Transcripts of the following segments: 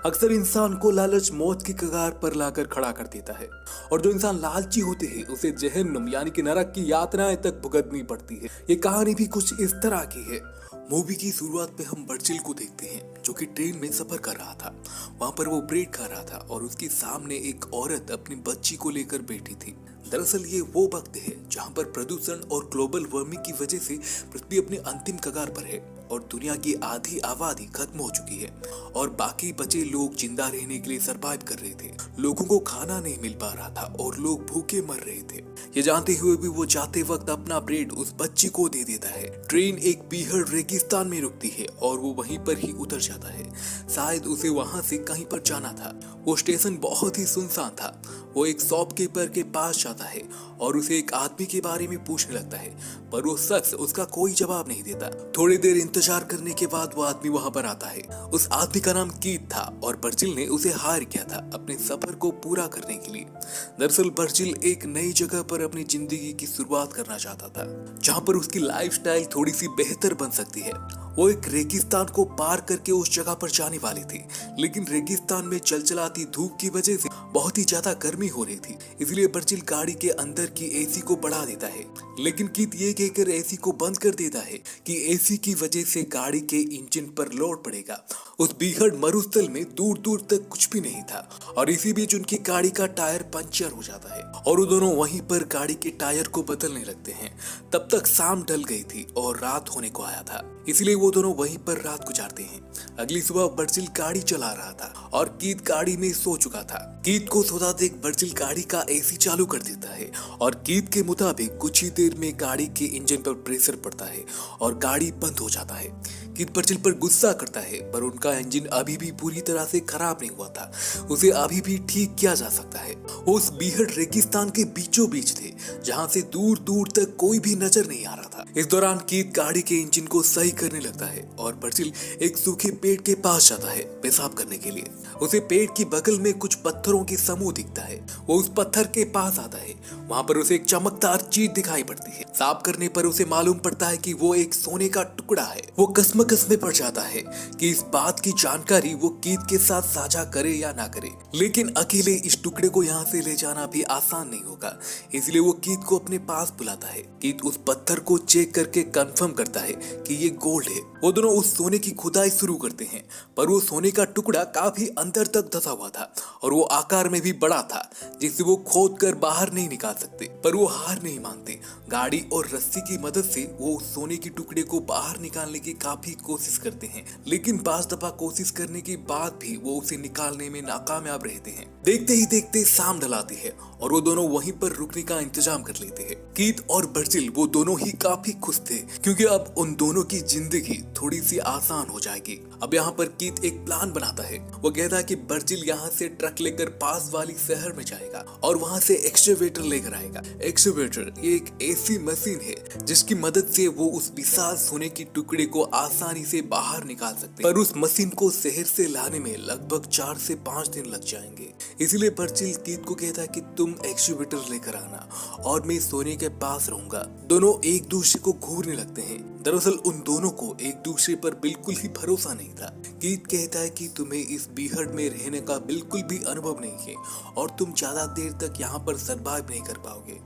अक्सर इंसान को लालच मौत की कगार पर लाकर खड़ा कर देता है और जो इंसान लालची होते हैं उसे जहन्नुम यानी कि नरक की यातनाएं तक भुगतनी पड़ती है। ये कहानी भी कुछ इस तरह की है। मूवी की शुरुआत में हम बर्चिल को देखते हैं जो कि ट्रेन में सफर कर रहा था। वहां पर वो ब्रेड खा रहा था और उसके सामने एक औरत अपनी बच्ची को लेकर बैठी थी। दरअसल ये वो वक्त है जहां पर प्रदूषण और ग्लोबल वार्मिंग की वजह से पृथ्वी अपने अंतिम कगार पर है और दुनिया की आधी आबादी खत्म हो चुकी है और बाकी बचे लोग जिंदा रहने के लिए सरवाइव कर रहे थे। लोगों को खाना नहीं मिल पा रहा था और लोग भूखे मर रहे थे। ये जानते हुए भी वो जाते वक्त अपना ब्रेड उस बच्ची को दे देता है। ट्रेन एक बीहड़ रेगिस्तान में रुकती है और वो वहीं पर ही उतर जाता है। शायद उसे वहां से कहीं पर जाना था। वो स्टेशन बहुत ही सुनसान था। वो एक शॉपकीपर के पास जाता है और उसे एक आदमी के बारे में पूछने लगता है, पर वो शख्स उसका कोई जवाब नहीं देता। थोड़ी देर इंतजार करने के बाद वो आदमी वहां पर आता है। उस आदमी का नाम कीथ था और बर्चिल ने उसे हायर किया था अपने सफर को पूरा करने के लिए। दरअसल बर्चिल एक नई जगह पर अपनी जिंदगी की शुरुआत करना चाहता था जहां पर उसकी लाइफस्टाइल थोड़ी सी बेहतर बन सकती है। वो एक रेगिस्तान को पार करके उस जगह पर जाने वाली थी, लेकिन रेगिस्तान में चलचलाती धूप की वजह से बहुत ही ज्यादा गर्मी हो रही थी। इसलिए बर्चिल गाड़ी के अंदर की एसी को बढ़ा देता है, लेकिन कीथ ये कहकर एसी को बंद कर देता है कि एसी की वजह से गाड़ी के इंजन पर लोड पड़ेगा। उस बीहड़ मरुस्थल में दूर दूर तक कुछ भी नहीं था और इसी बीच उनकी गाड़ी का टायर पंचर हो जाता है और वो दोनों वहीं पर गाड़ी के टायर को बदलने लगते हैं। तब तक शाम ढल गई थी और रात होने को आया था, इसलिए वो दोनों वहीं पर रात गुजारते हैं। अगली सुबह बर्चिल गाड़ी चला रहा था और कीथ गाड़ी में सो चुका था। कीथ को सोता देख बर्चिल गाड़ी का एसी चालू कर देता है और कीथ के मुताबिक कुछ ही देर में गाड़ी के इंजन पर प्रेशर पड़ता है और गाड़ी बंद हो जाता है। कीथ बर्चिल पर गुस्सा करता है, पर उनका इंजन अभी भी पूरी तरह से खराब नहीं हुआ था। उसे अभी भी ठीक किया जा सकता है। वो उस बीहड़ रेगिस्तान के बीचों बीच थे जहां से दूर दूर तक कोई भी नजर नहीं आ रहा था। इस दौरान कीथ गाड़ी के इंजन को सही करने लगता है और बर्चिल एक सूखे पेड़ के पास जाता है पेशाब करने के लिए। उसे पेड़ की बगल में कुछ पत्थरों की समूह दिखता है। वो उस पत्थर के पास आता है। वहां पर उसे एक चमकदार चीज दिखाई पड़ती है। साफ करने पर उसे मालूम पड़ता है कि वो एक सोने का टुकड़ा है। वो कसमकस में पड़ जाता है कि इस बात की जानकारी वो कीथ के साथ साझा करे या ना करे, लेकिन अकेले इस टुकड़े को यहाँ से ले जाना भी आसान नहीं होगा। इसलिए वो कीथ को अपने पास बुलाता है। कीथ उस पत्थर को चेक करके कंफर्म करता है कि ये गोल्ड है। वो दोनों उस सोने की खुदाई शुरू करते हैं, पर वो सोने का टुकड़ा काफी अंदर तक धंसा हुआ था और वो आकार में भी बड़ा था, जिससे वो खोद कर बाहर नहीं निकाल सकते। पर वो हार नहीं मानते। गाड़ी और रस्सी की मदद से वो उस सोने की टुकड़े को बाहर निकालने की काफी कोशिश करते हैं, लेकिन बाज दफा कोशिश करने के बाद भी वो उसे निकालने में नाकामयाब रहते हैं। देखते ही देखते शाम ढलाती है और वो दोनों वहीं पर रुकने का इंतजाम कर लेते हैं। कीथ और बर्चिल वो दोनों ही काफी खुश थे क्योंकि अब उन दोनों की जिंदगी थोड़ी सी आसान हो जाएगी। अब यहाँ पर कीथ एक प्लान बनाता है। वो कहता है कि बर्चिल यहाँ से ट्रक लेकर पास वाली शहर में जाएगा और वहाँ से एक्सकेवेटर लेकर आएगा। एक्सकेवेटर ये एक ऐसी मशीन है जिसकी मदद से वो उस विशाल सोने की टुकड़े को आसानी से बाहर निकाल सकते हैं, पर उस मशीन को शहर से लाने में लगभग 4 से 5 दिन लग जाएंगे। इसलिए बर्चिल कीथ को कहता है कि तुम एक्सकेवेटर लेकर आना और मैं सोने के पास रहूंगा। दोनों एक दूसरे को घूरने लगते हैं। दरअसल उन दोनों को एक दूसरे पर बिल्कुल ही भरोसा नहीं था। कीथ कहता है कि तुम्हें इस बीहड़ में रहने का बिल्कुल भी अनुभव नहीं है और तुम ज्यादा देर तक यहाँ पर सरवाइव नहीं कर पाओगे।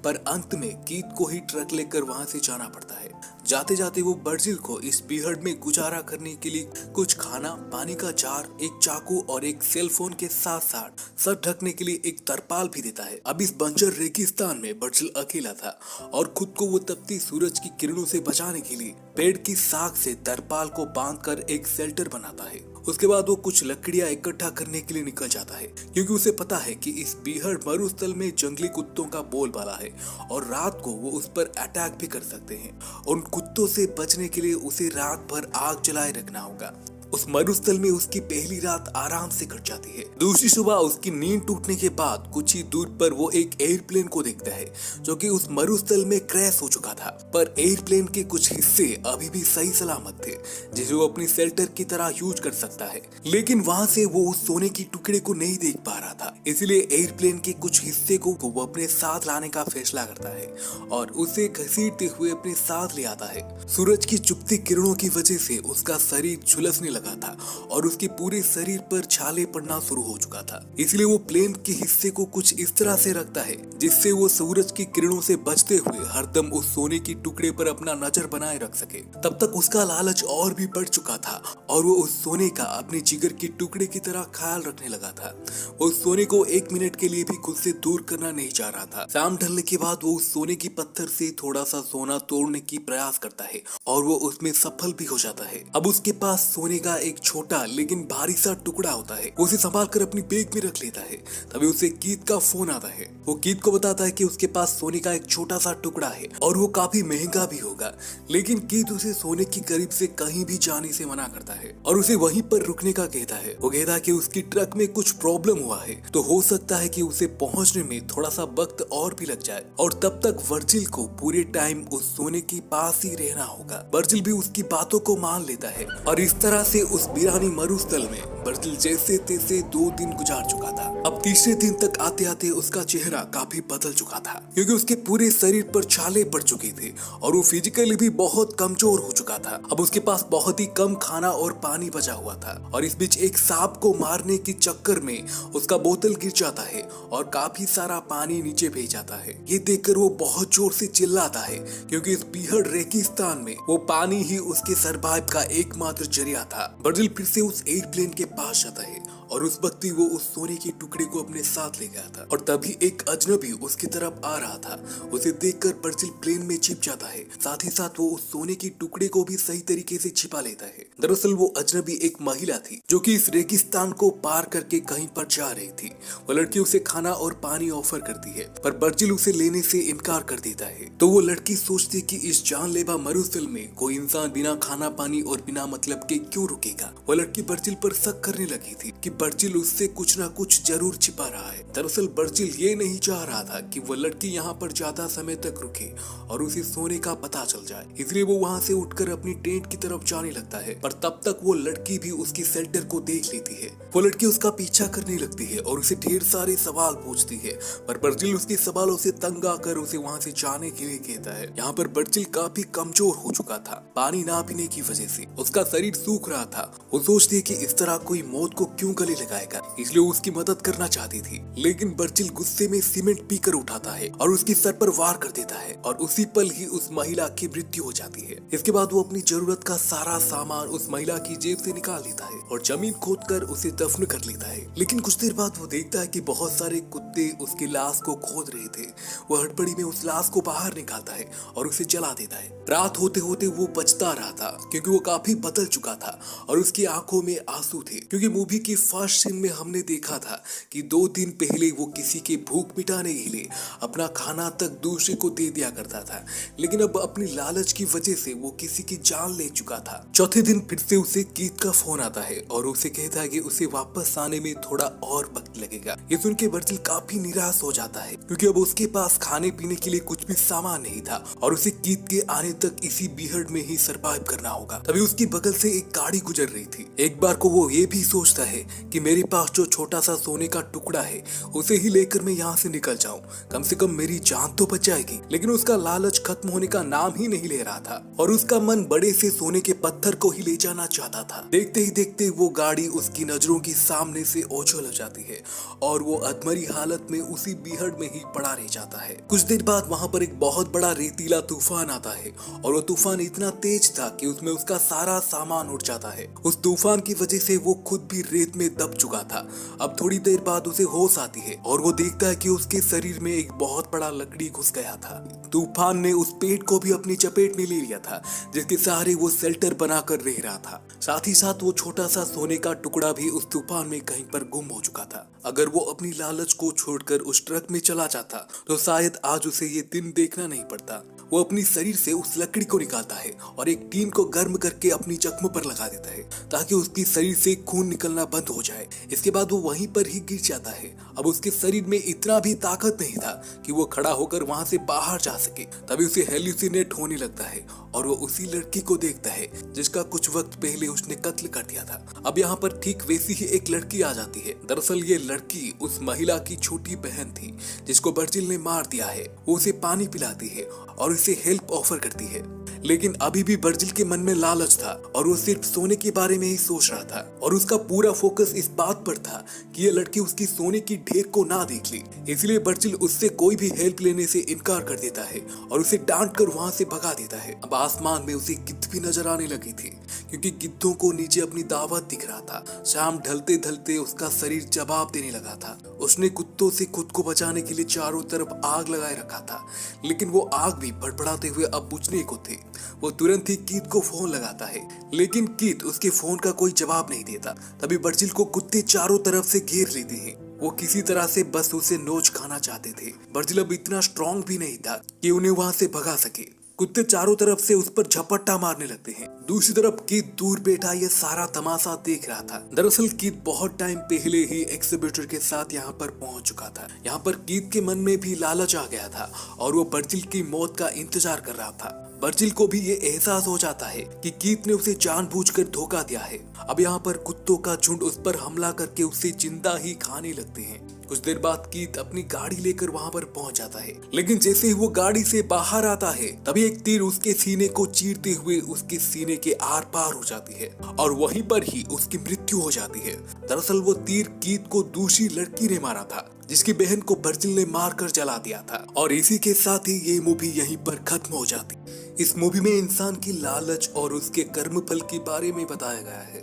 पर अंत में कीथ को ही ट्रक लेकर वहां से जाना पड़ता है। जाते जाते वो बर्चिल को इस बीहड़ में गुजारा करने के लिए कुछ खाना, पानी का जार, एक चाकू और एक सेल फोन के साथ साथ सर ढकने के लिए एक तरपाल भी देता है। अब इस बंजर रेगिस्तान में बर्चिल अकेला था और खुद को वो तपती सूरज की किरणों से बचाने के लिए पेड़ की साख से तरपाल को बांधकर एक शेल्टर बनाता है। उसके बाद वो कुछ लकड़ियां इकट्ठा करने के लिए निकल जाता है क्योंकि उसे पता है कि इस बीहड़ मरुस्थल में जंगली कुत्तों का बोलबाला है और रात को वो उस पर अटैक भी कर सकते हैं। उन कुत्तों से बचने के लिए उसे रात भर आग जलाए रखना होगा। उस मरुस्थल में उसकी पहली रात आराम से कट जाती है। दूसरी सुबह उसकी नींद टूटने के बाद कुछ ही दूर पर वो एक एयरप्लेन को देखता है जो कि उस मरुस्थल में क्रैश हो चुका था, पर एयरप्लेन के कुछ हिस्से अभी भी सही सलामत थे जिसे वो अपनी शेल्टर की तरह यूज कर सकता है। लेकिन वहां से वो उस सोने की टुकड़े को नहीं देख पा रहा था, इसलिए एयरप्लेन के कुछ हिस्से को वो अपने साथ लाने का फैसला करता है और उसे घसीटते हुए अपने साथ ले आता है। सूरज की चुभती किरणों की वजह से उसका शरीर झुलसने लगता लगा था और उसके पूरे शरीर पर छाले पड़ना शुरू हो चुका था। इसलिए वो प्लेन के हिस्से को कुछ इस तरह से रखता है जिससे वो सूरज की किरणों से बचते हुए हरदम उस सोने की टुकड़े पर अपना नजर बनाए रख सके। तब तक उसका लालच और भी बढ़ चुका था और वो उस सोने का अपने जिगर के टुकड़े की तरह ख्याल रखने लगा था। वो उस सोने को एक मिनट के लिए भी खुद से दूर करना नहीं चाह रहा था। शाम ढलने के बाद वो उस सोने की पत्थर से थोड़ा सा सोना तोड़ने की प्रयास करता है और वो उसमें सफल भी हो जाता है। अब उसके पास सोने का एक छोटा लेकिन भारी सा टुकड़ा होता है। वो उसे संभाल कर अपनी बैग में रख लेता है। तभी उसे कीथ का फोन आता है। वो कीथ को बताता है कि उसके पास सोने का एक छोटा सा टुकड़ा है और वो काफी महंगा भी होगा, लेकिन कीथ उसे सोने की करीब से कहीं भी जाने से मना करता है और उसे वहीं पर रुकने का कहता है। वो कहता है कि उसकी ट्रक में कुछ प्रॉब्लम हुआ है तो हो सकता है कि उसे पहुंचने में थोड़ा सा वक्त और भी लग जाए और तब तक वर्जिल को पूरे टाइम उस सोने के पास ही रहना होगा। वर्जिल भी उसकी बातों को मान लेता है और इस तरह से उस वीरानी मरुस्थल में वर्जिल जैसे तैसे 2 दिन गुजार चुका था। अब तीसरे दिन तक आते आते उसका चेहरा काफी बदल चुका था क्योंकि उसके पूरे शरीर पर छाले पड़ चुके थे और वो फिजिकली भी बहुत कमजोर हो चुका था। अब उसके पास बहुत ही कम खाना और पानी बचा हुआ था और इस बीच एक सांप को मारने के चक्कर में उसका बोतल गिर जाता है और काफी सारा पानी नीचे बह जाता है। ये देखकर वो बहुत जोर से चिल्लाता है क्योंकि इस बीहड़ रेगिस्तान में वो पानी ही उसके सरवाइव का एकमात्र जरिया था। वर्जिल फिर से उस एयरप्लेन के पास जाता है और उस वक्त वो उस सोने के टुकड़े को अपने साथ ले गया था और तभी एक अजनबी उसकी तरफ आ रहा था। उसे देखकर वर्जिल प्लेन में छिप जाता है। साथ ही साथ वो उस सोने के टुकड़े को भी सही तरीके से छिपा लेता है। दरअसल वो अजनबी एक महिला थी जो कि इस रेगिस्तान को पार करके कहीं पर जा रही थी। वो लड़की उसे खाना और पानी ऑफर करती है पर वर्जिल उसे लेने से इनकार कर देता है। तो वो लड़की सोचती कि इस जानलेवा मरुस्थल में कोई इंसान बिना खाना पानी और बिना मतलब के क्यों रुकेगा। वो लड़की वर्जिल पर शक करने लगी थी कि वर्जिल उससे कुछ ना कुछ जरूर छिपा रहा है। दरअसल वर्जिल ये नहीं चाह रहा था कि वो लड़की यहाँ पर ज्यादा समय तक रुके और उसे सोने का पता चल जाए, इसलिए वो वहाँ से उठकर अपनी टेंट की तरफ जाने लगता है। पर तब तक वो लड़की भी उसकी शेल्टर को देख लेती है। वो लड़की उसका पीछा करने लगती है और उसे ढेर सारे सवाल पूछती है पर वर्जिल उसके सवालों से तंग आकर उसे वहाँ से जाने के लिए कहता है। यहाँ पर वर्जिल काफी कमजोर हो चुका था। पानी ना पीने की वजह से उसका शरीर सूख रहा था। वो सोचती है कि इस तरह कोई मौत को क्यों गले लगाएगा, इसलिए उसकी मदद करना चाहती थी। लेकिन वर्जिल गुस्से में सीमेंट पीकर उठाता है और उसके सर पर वार कर देता है और उसी पल ही उस महिला की मृत्यु हो जाती है। इसके बाद वो अपनी जरूरत का सारा सामान उस महिला की जेब से निकाल लेता है और जमीन खोदकर उसे दफन कर लेता है। लेकिन कुछ देर बाद वो देखता है कि बहुत सारे कुत्ते उसकी लाश को खोद रहे थे। वो हड़बड़ी में उस लाश को बाहर निकालता है और उसे जला देता है। रात होते होते वो बचता रहा था क्योंकि वो काफी बदल चुका था और उसकी आंखों में आंसू थे क्योंकि मूवी की फर्स्ट सीन में हमने देखा था कि 2 दिन पहले वो किसी की भूख मिटाने के लिए अपना खाना तक दूसरे को दे दिया करता था, लेकिन अब अपनी लालच की वजह से वो किसी की जान ले चुका था। चौथे दिन फिर से उसे कीथ का फोन आता है और उसे कहता है कि उसे वापस आने में थोड़ा और वक्त लगेगा। ये सुन के वर्जिल काफी निराश हो जाता है क्योंकि अब उसके पास खाने पीने के लिए कुछ भी सामान नहीं था और उसे कीथ के आने तक इसी बीहड़ में ही सरवाइव करना होगा। तभी उसकी बगल से एक गाड़ी गुजर रही थी। एक बार को वो ये भी सोचता है कि मेरे पास जो छोटा सा सोने का टुकड़ा है उसे ही लेकर मैं यहाँ से निकल जाऊं, कम से कम मेरी जान तो बच जाएगी। लेकिन उसका लालच खत्म होने का नाम ही नहीं ले रहा था और उसका मन बड़े से सोने के पत्थर को ही ले जाना चाहता था। देखते ही देखते वो गाड़ी उसकी नजरों के सामने से ओझल हो जाती है और वो अधमरी हालत में उसी बीहड़ में ही पड़ा रह जाता है। कुछ देर बाद वहाँ पर एक बहुत बड़ा रेतीला तूफान आता है और वो तूफान इतना तेज था कि उसमें उसका सारा सामान उड़ जाता है। उस तूफान की वजह से वो खुद भी रेत में दब चुका था। अब थोड़ी देर बाद उसे होश आती है और वो देखता है कि उसके शरीर में एक बहुत बड़ा लकड़ी घुस गया था। तूफान ने उस पेड़ को भी अपनी चपेट में ले लिया था जिसके सहारे वो शेल्टर बनाकर रह रहा था। साथ ही साथ वो छोटा सा सोने का टुकड़ा भी उस तूफान में कहीं पर गुम हो चुका था। अगर वो अपनी लालच को छोड़कर उस ट्रक में चला जाता तो शायद आज उसे ये दिन देखना नहीं पड़ता। वो अपनी शरीर से उस लकड़ी को निकालता है और एक टीन को गर्म करके अपनी जख्म पर लगा देता है ताकि उसकी शरीर से खून निकलना बंद हो जाए। इसके बाद वो वहीं पर ही गिर जाता है। अब उसके शरीर में इतना भी ताकत नहीं था कि वो खड़ा होकर वहां से बाहर जा सके। तभी उसे हेल्यूसिनेट होने लगता है और वो उसी लड़की को देखता है जिसका कुछ वक्त पहले उसने कत्ल कर दिया था। अब यहाँ पर ठीक वैसी ही एक लड़की आ जाती है। दरअसल ये लड़की उस महिला की छोटी बहन थी जिसको वर्जिल ने मार दिया है। वो उसे पानी पिलाती है और उसे हेल्प ऑफर करती है, लेकिन अभी भी वर्जिल के मन में लालच था और वो सिर्फ सोने के बारे में ही सोच रहा था और उसका पूरा फोकस इस बात पर था कि ये लड़की उसकी सोने की ढेर को ना देख ली। इसलिए वर्जिल उससे कोई भी हेल्प लेने से इनकार कर देता है और उसे डांट कर वहां से भगा देता है। अब आसमान में उसे गिद्ध भी नजर आने लगी थी क्योंकि गिद्धों को नीचे अपनी दावत दिख रहा था। शाम ढलते ढलते उसका शरीर जवाब देने लगा था। उसने कुत्तों से खुद को बचाने के लिए चारों तरफ आग लगाए रखा था, लेकिन वो आग भी भड़बड़ाते हुए अब बुझने को थे। वो तुरंत ही कीथ को फोन लगाता है, लेकिन कीथ उसके फोन का कोई जवाब नहीं देता। तभी वर्जिल को कुत्ते चारों तरफ से घेर लेते हैं। वो किसी तरह से बस उसे नोच खाना चाहते थे। वर्जिल अब इतना स्ट्रॉन्ग भी नहीं था कि उन्हें वहां से भगा सके। कुत्ते चारों तरफ से उस पर झपट्टा मारने लगते हैं। दूसरी तरफ कीथ दूर बैठा ये सारा तमाशा देख रहा था। दरअसल कीथ बहुत टाइम पहले ही एक्सिबिटर के साथ यहाँ पर पहुंच चुका था। यहाँ पर कीथ के मन में भी लालच आ गया था और वो वर्जिल की मौत का इंतजार कर रहा था। वर्जिल को भी ये एहसास हो जाता है कि कीथ ने उसे जानबूझकर धोखा दिया है। अब यहाँ पर कुत्तों का झुंड उस पर हमला करके उसे जिंदा ही खाने लगते हैं। कुछ देर बाद कीथ अपनी गाड़ी लेकर वहां पर पहुंच जाता है, लेकिन जैसे ही वो गाड़ी से बाहर आता है तभी एक तीर उसके सीने को चीरते हुए उसके सीने के आर पार हो जाती है और वहीं पर ही उसकी मृत्यु हो जाती है। दरअसल वो तीर कीथ को दूसरी लड़की ने मारा था जिसकी बहन को वर्जिल ने मारकर जला दिया था। और इसी के साथ ही ये मूवी यहीं पर खत्म हो जाती। इस मूवी में इंसान की लालच और उसके कर्मफल के बारे में बताया गया है।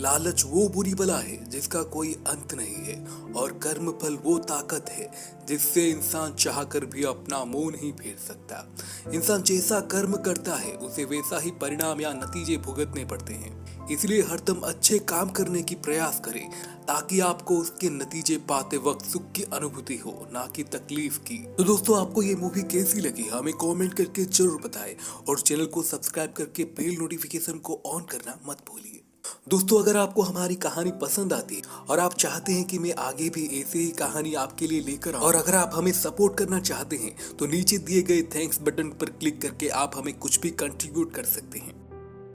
लालच वो बुरी बला है जिसका कोई अंत नहीं है और कर्मफल वो ताकत है जिससे इंसान चाहकर भी अपना मुंह नहीं फेर सकता। इंसान जैसा कर्म करता है उसे वैसा ही परिणाम या नतीजे भुगतने पड़ते हैं। इसलिए हरदम अच्छे काम करने की प्रयास करें ताकि आपको उसके नतीजे पाते वक्त सुख की अनुभूति हो, ना कि तकलीफ की। तो दोस्तों, आपको ये मूवी कैसी लगी हमें कमेंट करके जरूर बताएं और चैनल को सब्सक्राइब करके बेल नोटिफिकेशन को ऑन करना मत भूलिए। दोस्तों, अगर आपको हमारी कहानी पसंद आती और आप चाहते हैं कि मैं आगे भी ऐसे ही कहानी आपके लिए लेकर आऊं और अगर आप हमें सपोर्ट करना चाहते हैं तो नीचे दिए गए थैंक्स बटन पर क्लिक करके आप हमें कुछ भी कंट्रीब्यूट कर सकते हैं।